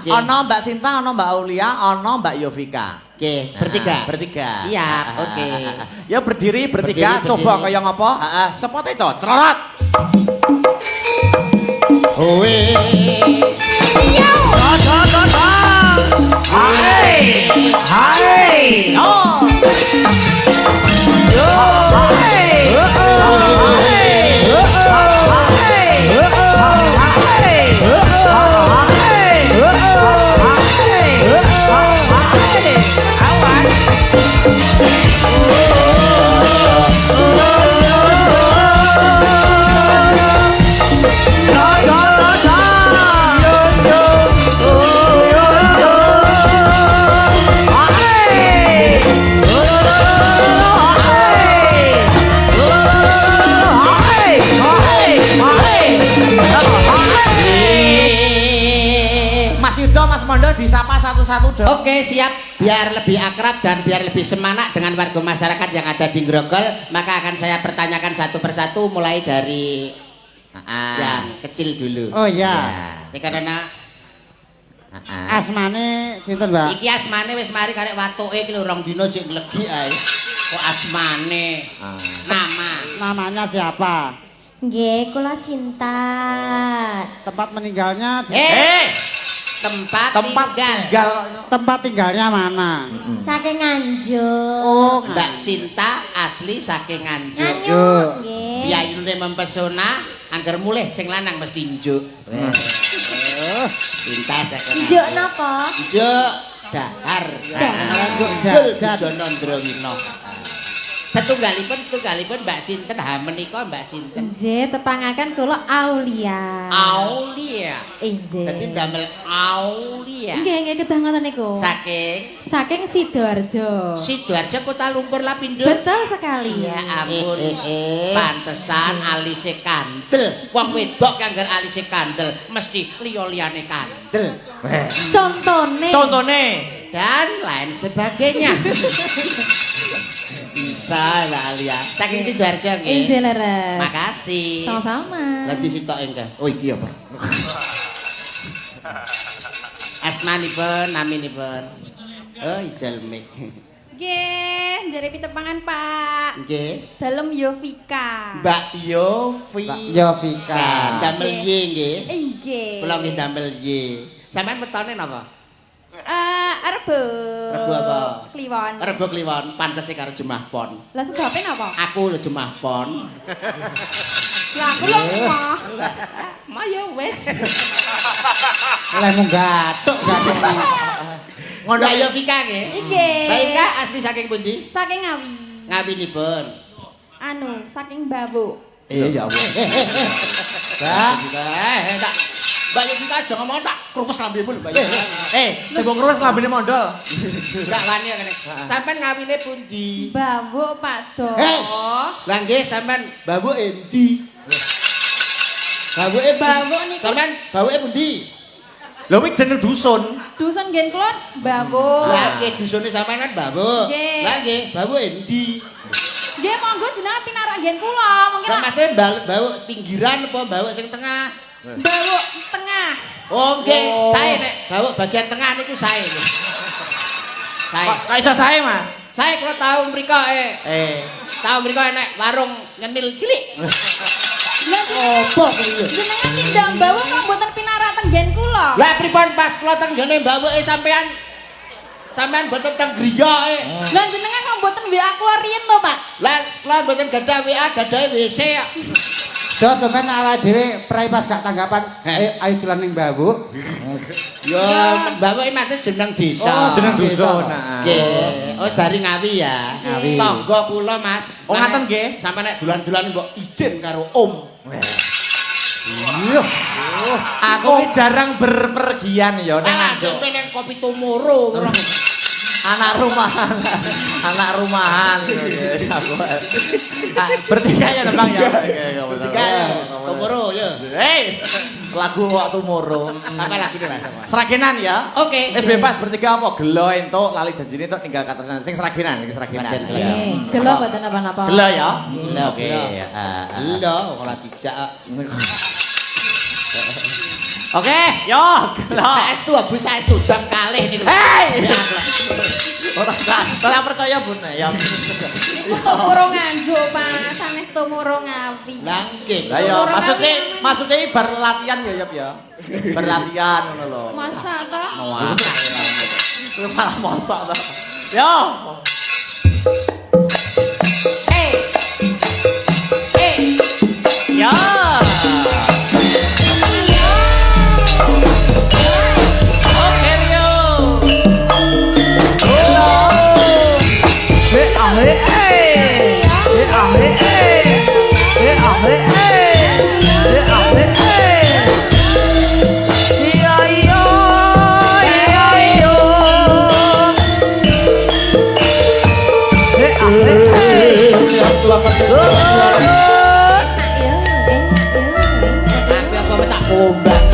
Ana Mbak Sinta, ana Mbak Aulia, ana Mbak Yovika. Oke, bertiga. Bertiga. Siap, oke. Ya berdiri bertiga, Berdiri, coba berdiri. kaya ngapa? Heeh, sepote co, cerot. Owe. Hai. Hai. Oh. Yo. Hai. Mas Yudo, Mas Mondo disapa satu-satu dong. Oke, siap. Biar lebih akrab dan biar lebih semangat dengan warga masyarakat yang ada di Grogol, maka akan saya pertanyakan satu persatu mulai dari yang kecil dulu. Oh iya. Ya, karena Asmane sinten, Mbak? iki asmane wis mari karek watuke iki lho rong dina jek nglegi ae. Kok asmane? Nama. Namanya siapa? Nggih, kula Sinta. Tempat meninggalnya Tempat tinggal. tempat tinggalnya mana? Saking Nganjuk. Oh, Mbak Sinta asli saking Nganjuk. Nganjuk. Nggih. Biyayune mempesona, angger mulih sing lanang mesti njuk. Sinta saking Njuk napa? Njuk dahar. Nganjuk jajan. Jono Ndrawina. Setunggalipun Mbak Sinten ha menika Mbak Sinten. Nggih, tepangaken kula Aulia. Aulia. Nggih. Dadi damel Aulia. Nggih, nggih kedah ngoten niku. Saking Sidoarjo. Sidoarjo Kota Lumpur Lapindo. Betul sekali. Ya ampun. Pantesan alise kandel. Wong wedok kangger alise kandel mesti liya-liyane kandel. Contone. Dan lain sebagainya. Bisa lah Alia. Saking Sidoarjo nggih. Nggih, leres. Makasih. Sama-sama. Lagi sitok enggak? Oh iki apa? Asmanipun, naminipun. Oh ijal mik. Nggih, njare pitepangan Pak. Nggih. Dalem Yovika. Mbak Yofi. Mbak Yovika. Damel Y nggih. Nggih. Kula nggih damel Y. Sampeyan wetone napa? Rebo. Rebo apa? Kliwon. Rebo kliwon, pantese karo Jemah Pon. Lah sebabe napa? Aku lho Jemah Pon. Lah aku lho mah. Mayo wis. Oleh munggatuk gatuk. Ngono ayo Vika nggih. Nggih. Baik Kak, asli saking pundi? Saking Ngawi. Ngawinipun. Saking Babuk. Ya Allah. Tak. Mbak Yovika aja ngomong tak krupes lambemu lho Mbak Yovika. Tembung krus lambene mondo. Enggak wani kene. Sampeyan ngawine pundi? Babuk Pak Do. Lah nggih sampeyan babuke endi? Babuke Babuk niku. Sampeyan babuke pundi? Lho kuwi jeneng dusun. Dusun ngen kula Babuk. Lah nggih dusune sampeyan kan babuk. Nggih. Lah nggih babuke endi? Nggih monggo jenengan pinarak ngen kula. Mungkin Lah mate babuk pinggiran apa babuk sing tengah? Babuk tengah. Oh nggih, sae nek babuk bagian tengah niku sae. Sae. Kok iso sae, Mas? Sae kula tau mriko Tau mriko enek warung nyenil cilik. Lah Apa kuwi? jenengan tindang babuk kok mboten pinarak teng ngen kula. Lah pripun pas kula teng ngene babuke sampean mboten teng griya Lah jenengan kok mboten WA kula riyen to, Pak? Lah kula mboten gadah WA, gadahe WC kok. Do sampean awake dhewe prai pas gak tanggapan, ayo dolan ning Babuk. Ya babuke mate jeneng desa. Oh, Jeneng desa. dusun. Nggih. Oh jari Ngawi ya. Ngawi. Tangga kula Mas. Oh ngaten nggih. Sampe nek dolan-dolan mbok izin karo Om. Iya. Aku ki jarang berpergian ya ning Nganjuk. Sampe ning Kopi Tomoro ora. Anak rumahan. Anak rumahan. Bertiga ya Bang ya. Tiga Tomoro ya. Lagu waktu moro. Apa lagune Mas? Seragenan ya. Oke. Wis bebas bertiga apa? Gelo entuk lali janjine entuk tinggal katasan sing seragenan, sing seragenan. Gelo mboten napa-napa. Gelo ya. Oke. Lho ora dijak. Oke, yo. Saestu abus saestu jam kalih niku. Hei! Ora percaya Bun ya. Iku tumurung nganggo, Pak. Sanes tumurung ngawi. Lah nggih. Lah ya maksudnya bar latihan ya Yop ya. Berlatihan ngono lho. Masa ta? Wah. Lu malah mosok to. Yo. Ya. Oke Rio. Aku apa tak kombak.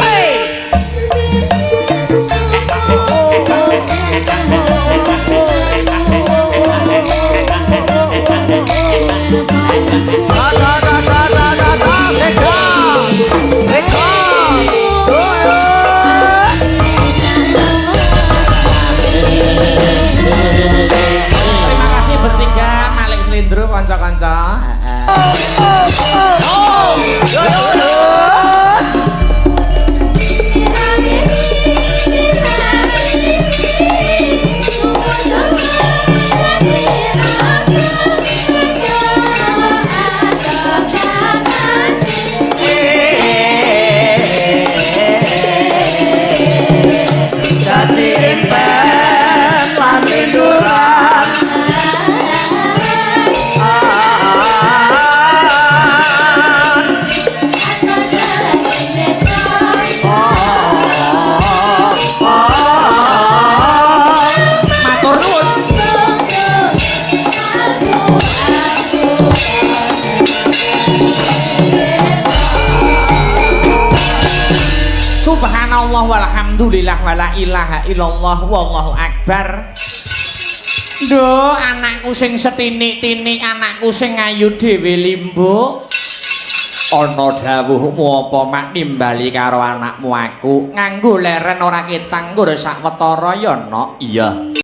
Hey! kanca-kanca. Subhanallah walhamdulillah wala ilaha illallah wallahu akbar. Duh, anakku sing setinik-tinik, anakku sing ayu dhewe limbo. Ana dawuhmu apa mak nimbali karo anakmu aku nganggo leren ora ketang nggo sak wetara ya nok. Iya.